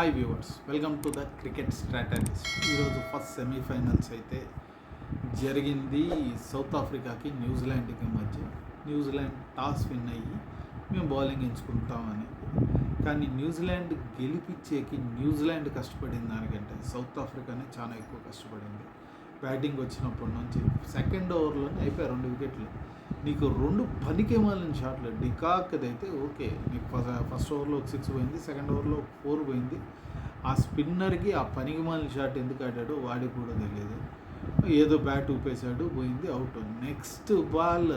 Hi viewers, welcome to the cricket strategist. ఈరోజు first semifinals అయితే జరిగింది. సౌత్ ఆఫ్రికాకి న్యూజిలాండ్కి మధ్య. న్యూజిలాండ్ టాస్ విన్ అయ్యి మేము బౌలింగ్ ఎంచుకుంటామని, కానీ న్యూజిలాండ్ గెలిపించేకి న్యూజిలాండ్ కష్టపడిన దానికంటే సౌత్ ఆఫ్రికానే చాలా ఎక్కువ కష్టపడింది. బ్యాటింగ్ వచ్చినప్పటి నుంచి సెకండ్ ఓవర్లోనే అయిపోయాయి 2 వికెట్లు. నీకు 2 పనికిమాలిన షాట్లు. డికాక్ది అయితే ఓకే, నీకు ఫస్ట్ ఓవర్లో ఒక 6 పోయింది, సెకండ్ ఓవర్లో 4 పోయింది. ఆ స్పిన్నర్కి ఆ పనికిమాలిన షాట్ ఎందుకు ఆడాడో వాడికి కూడా తెలియదు. ఏదో బ్యాట్ ఊపేశాడు, పోయింది, అవుట్. నెక్స్ట్ బాల్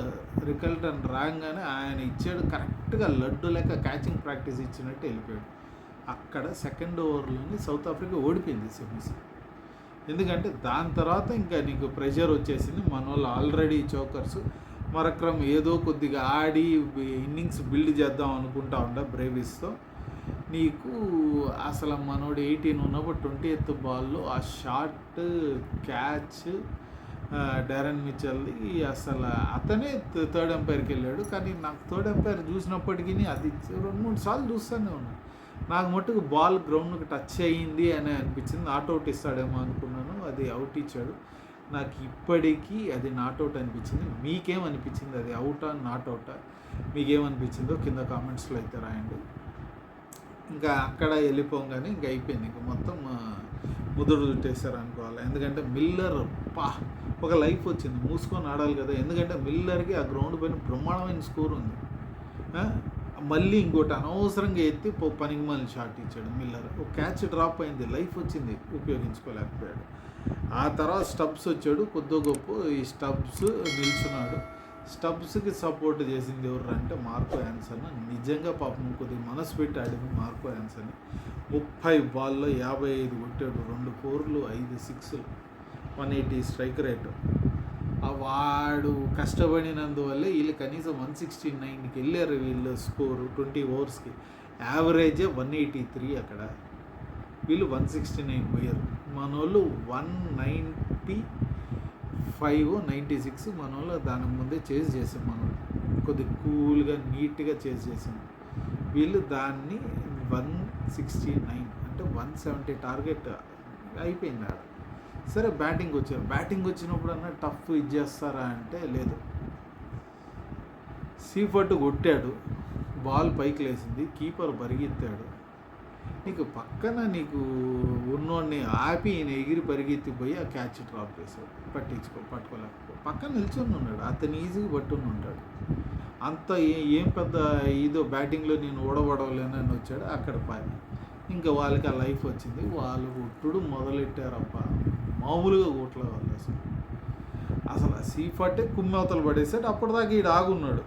రికల్టన్ రాగానే ఆయన ఇచ్చాడు కరెక్ట్గా లడ్డు లెక్క క్యాచింగ్ ప్రాక్టీస్ ఇచ్చినట్టు వెళ్ళిపోయాడు. అక్కడ సెకండ్ ఓవర్లోని సౌత్ ఆఫ్రికా ఓడిపోయింది సెమీస్. ఎందుకంటే దాని తర్వాత ఇంకా నీకు ప్రెషర్ వచ్చేసింది. మన వాళ్ళు ఆల్రెడీ చోకర్స్. మరక్రమ్ ఏదో కొద్దిగా ఆడి ఇన్నింగ్స్ బిల్డ్ చేద్దాం అనుకుంటా బ్రేవిస్తో. నీకు అసలు మనోడు 18 ఉన్నప్పుడు 20th బాల్లో ఆ షార్ట్ క్యాచ్ డారెన్ మిచెల్ది, అసలు అతనే థర్డ్ ఎంపైర్కి వెళ్ళాడు. కానీ నాకు థర్డ్ ఎంపైర్ చూసినప్పటికీ అది 2-3 సార్లు చూస్తూనే ఉన్నాను. నాకు మట్టుకు బాల్ గ్రౌండ్కి టచ్ అయ్యింది అని అనిపించింది. నాట్అవుట్ ఇస్తాడేమో అనుకున్నాను, అది అవుట్ ఇచ్చాడు. నాకు ఇప్పటికీ అది నాట్అవుట్ అనిపించింది. మీకేమనిపించింది? అది అవుటా నాట్అవుటా? మీకేమనిపించిందో కింద కామెంట్స్లో అయితే రాయండి. ఇంకా అక్కడ వెళ్ళిపోగానే ఇంకా అయిపోయింది. ఇంకా మొత్తం ముదురు చుట్టేశారు అనుకోవాలి. ఎందుకంటే మిల్లర్ ఒక లైఫ్ వచ్చింది, మూసుకొని ఆడాలి కదా. ఎందుకంటే మిల్లర్కి ఆ గ్రౌండ్ పైన బ్రహ్మాండమైన స్కోర్ ఉంది. మళ్ళీ ఇంకోటి అనవసరంగా ఎత్తి పనికి మళ్ళీ షాట్ ఇచ్చాడు మిల్లర్. ఒక క్యాచ్ డ్రాప్ అయింది, లైఫ్ వచ్చింది, ఉపయోగించుకోలేకపోయాడు. ఆ తర్వాత స్టబ్స్ వచ్చాడు, కొద్ది గొప్ప ఈ స్టబ్స్ నిల్చున్నాడు. స్టబ్స్కి సపోర్ట్ చేసింది ఎవరు అంటే మార్కో యాన్సన్. నిజంగా పాపం కొద్దిగా మనసు పెట్టి ఆడింది మార్కో యాన్సన్. 30 బాల్లో 55 కొట్టాడు, 2 4లు 5 6లు, 180 స్ట్రైక్ రేటు. వాడు కష్టపడినందువల్లే వీళ్ళు కనీసం 169కి వెళ్ళారు. వీళ్ళు స్కోరు 20 ఓవర్స్కి యావరేజే 183. అక్కడ వీళ్ళు 169 పోయారు. మన వాళ్ళు 195 96 మన వాళ్ళు దాని ముందే చేజ్ చేసాం. మనం కొద్దిగా కూల్గా నీట్గా చేజ్ చేసాం. వీళ్ళు దాన్ని 169 అంటే 170 టార్గెట్ అయిపోయింది ఆడ. సరే బ్యాటింగ్ వచ్చారు. బ్యాటింగ్ వచ్చినప్పుడు అన్న టఫ్ చేస్తారా అంటే లేదు. సీఫర్ట్ కొట్టాడు, బాల్ పైకి లేసింది, కీపర్ పరిగెత్తాడు. నీకు పక్కన నీకు ఉన్నోడిని ఆపి ఈయన ఎగిరి పరిగెత్తిపోయి ఆ క్యాచ్ డ్రాప్ చేశాడు. పట్టుకోలేకపో పక్కన నిల్చొని ఉన్నాడు. అతను ఈజీగా పట్టుకుని ఉంటాడు. అంత ఏం పెద్ద ఇదో బ్యాటింగ్లో నేను ఓడబడవలేనని వచ్చాడు. అక్కడ ఇంకా వాళ్ళకి ఆ లైఫ్ వచ్చింది. వాళ్ళు కొట్టుడు మొదలెట్టారప్ప, మామూలుగా కొట్ల వాళ్ళు. అసలు సీఫర్టే కుమ్మవతలు పడేసాడు. అప్పటిదాకా ఈడు ఆగున్నాడు.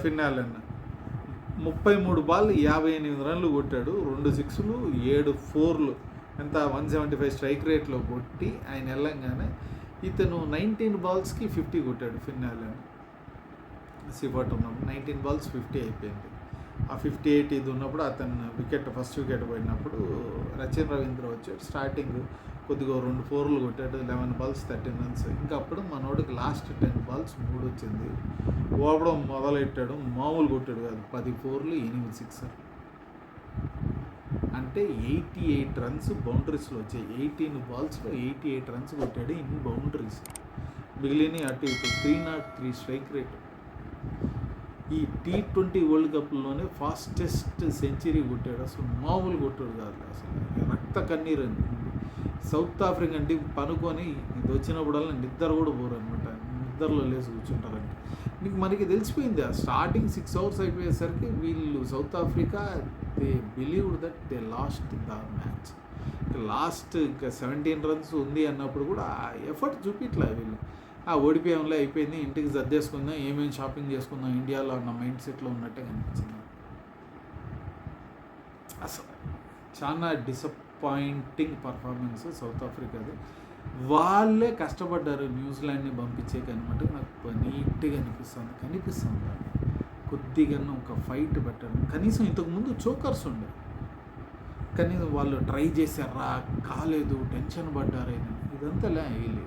ఫిన్నాలన్న 33 బాల్ 58 రన్లు కొట్టాడు, 2 6లు 7 4లు, ఎంత 175 స్ట్రైక్ రేట్లో కొట్టి ఆయన వెళ్ళంగానే ఇతను 19 బాల్స్కి 50 కొట్టాడు. ఫిన్నాలన్న సీఫర్ట్ ఉన్నప్పుడు 19 బాల్స్ 50 అయిపోయింది. ఆ 58 ఇది ఉన్నప్పుడు అతను ఫస్ట్ వికెట్ పోయినప్పుడు రచిన్ రవీంద్ర వచ్చాడు. స్టార్టింగ్ కొద్దిగా 2 4లు కొట్టాడు, 11 బాల్స్ 13 రన్స్. ఇంకా అప్పుడు మనోడికి లాస్ట్ 10 బాల్స్ 3 వచ్చింది. ఓపడం మొదలెట్టాడు, మామూలు కొట్టాడు కాదు, 10 4లు 8 6. అంటే 88 రన్స్ బౌండరీస్లో వచ్చాయి. 18 బాల్స్లో 88 రన్స్ కొట్టాడు ఇన్ బౌండరీస్. మిగిలిన అటు ఇటు 303 స్ట్రైక్ రేట్. ఈ T20 వరల్డ్ కప్లోనే ఫాస్టెస్ట్ సెంచరీ కొట్టాడు. అసలు మామూలు కొట్టాడు కాదు, అసలు రక్త కన్నీరు. సౌత్ ఆఫ్రికన్ టీం పనుకొని ఇది వచ్చినప్పుడల్లా నిద్ర కూడా పోరు అనమాట. నిద్రలో లేచి కూర్చుంటారంటే నీకు మనకి తెలిసిపోయింది. ఆ స్టార్టింగ్ 6 అవర్స్ అయిపోయేసరికి వీళ్ళు south Africa they believe that they last the match. Last ఇంకా 17 రన్స్ ఉంది అన్నప్పుడు కూడా ఆ ఎఫర్ట్ చూపిట్లా వీళ్ళు. ఓడిపోయాంలో అయిపోయింది, ఇంటికి సర్దేసుకుందాం, ఏమేమి షాపింగ్ చేసుకుందాం ఇండియాలో అన్న మైండ్ సెట్లో ఉన్నట్టే కనిపించింది. అసలు చాలా డిసప్పాయింటింగ్ పర్ఫార్మెన్స్ సౌత్ ఆఫ్రికాది. వాళ్ళే కష్టపడ్డారు న్యూజిలాండ్ని పంపించేకి అనమాట. నాకు నీట్గా కనిపిస్తుంది కొద్దిగా ఒక ఫైట్ పెట్టారు. కనీసం ఇంతకుముందు చోకర్స్ ఉండే, కనీసం వాళ్ళు ట్రై చేశారా, కాలేదు, టెన్షన్ పడ్డారైనా. ఇదంతా లేదు,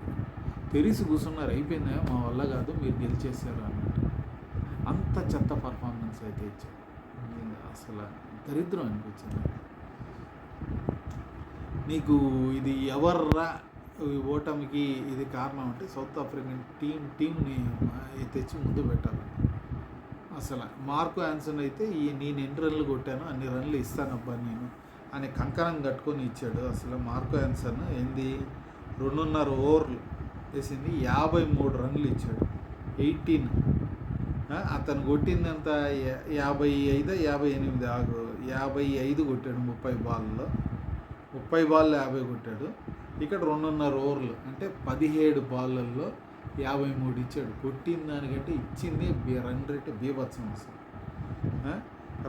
తెరిసి కూర్చున్నారు, అయిపోయిందా మా వల్ల కాదు, మీరు గెలిచేశారు అన్నట్టు. అంత చెత్త పర్ఫార్మెన్స్ అయితే ఇచ్చారు. అసలు దరిద్రం అనిపించింది. నీకు ఇది ఎవర్రా ఈ ఓటమికి ఇది కారణం అంటే సౌత్ ఆఫ్రికన్ టీంని తెచ్చి ముందు పెట్టాలి. అసలు మార్కో యాన్సన్ అయితే నేను ఎన్ని రన్లు కొట్టాను అన్ని రన్లు ఇస్తానబ్బా నేను అని కంకణం కట్టుకొని ఇచ్చాడు. అసలు మార్కో యాన్సన్ 2.5 ఓవర్లు వేసింది, 53 రన్లు ఇచ్చాడు. 18 అతను కొట్టిందంత 55 55 కొట్టాడు 30 బాల్లో. 30 బాల్లో 50 కొట్టాడు. ఇక్కడ 2.5 ఓవర్లు అంటే 17 బాళ్ళల్లో 53 ఇచ్చాడు. కొట్టిన దానికంటే ఇచ్చింది రన్ రేట్ బీభత్సం అసలు.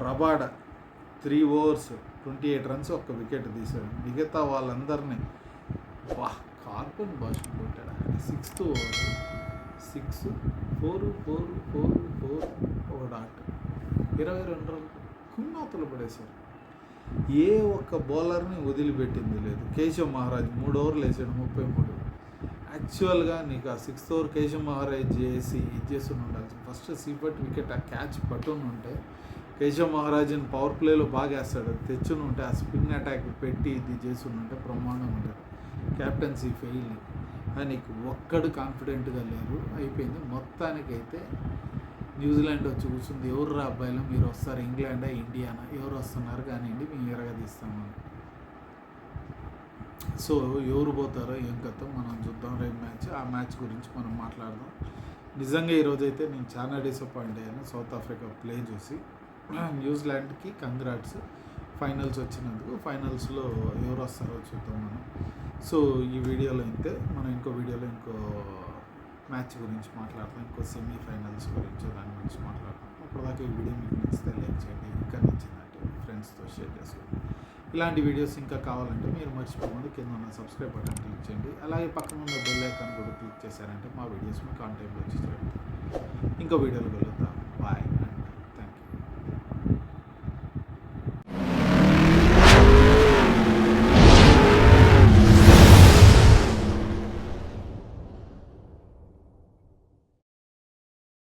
రబాడా 3 overs 28 runs ఒక్క వికెట్ తీశాడు. మిగతా వాళ్ళందరినీ కార్బన్ భాష కొట్టాడు. 6th ఓవర్ 6 4 4 4 4 ఒక డాట్ 22 రన్లు కున్నోతలు పడేశారు. ఏ ఒక్క బౌలర్ని వదిలిపెట్టింది లేదు. కేశవ్ మహారాజ్ 3 ఓవర్లు వేసాడు 33. యాక్చువల్గా నీకు ఆ 6th ఓవర్ కేశవ్ మహారాజ్ చేసి ఉండాల్సి. ఫస్ట్ సీపట్ వికెట్ ఆ క్యాచ్ పట్టుని ఉంటే కేశవ్ మహారాజ్ని పవర్ ప్లేలో బాగా వేస్తాడు. తెచ్చుని ఉంటే ఆ స్పిన్ అటాక్ పెట్టి ఇది చేసి ఉంటే బ్రహ్మాండం ఉంటుంది. Captaincy fail. నీకు ఒక్కడు కాన్ఫిడెంట్గా లేరు. అయిపోయింది. మొత్తానికైతే న్యూజిలాండ్ వచ్చి కూర్చుంది. ఎవరు రా అబ్బాయిలు మీరు వస్తారు, ఇంగ్లాండా ఇండియానా ఎవరు వస్తున్నారు కానివ్వండి మేము ఎరగదీస్తాము. సో ఎవరు పోతారో ఏం కథ మనం చూద్దాం. రేపు మ్యాచ్ ఆ మ్యాచ్ గురించి మనం మాట్లాడదాం. నిజంగా ఈరోజైతే నేను చాలా డిసప్పాయింట్ అయ్యాను సౌత్ ఆఫ్రికా ప్లే చూసి. న్యూజిలాండ్కి కంగ్రాట్స్ ఫైనల్స్ వచ్చినందుకు. ఫైనల్స్లో ఎవరు వస్తారో చూద్దాం మనం. సో ఈ వీడియోలో అయితే మనం ఇంకో వీడియోలో ఇంకో మ్యాచ్ గురించి మాట్లాడతాం, ఇంకో సెమీఫైనల్స్ గురించి దాని గురించి మాట్లాడతాం. అప్పటిదాకా ఈ వీడియో మీకు నచ్చితే లైక్ చేయండి, ఇంకా నచ్చిందంటే ఫ్రెండ్స్తో షేర్ చేసుకోండి. ఇలాంటి వీడియోస్ ఇంకా కావాలంటే మీరు మర్చిపోకుండా కింద ఉన్న సబ్స్క్రైబ్ బటన్ క్లిక్ చేయండి. అలాగే పక్కన ఉన్న బెల్ ఐకాన్ కూడా క్లిక్ చేశారంటే మా వీడియోస్ మీకు ఆన్ టైంలో వచ్చి చేయండి. ఇంకో వీడియోలో కలుద్దాం. బాయ్.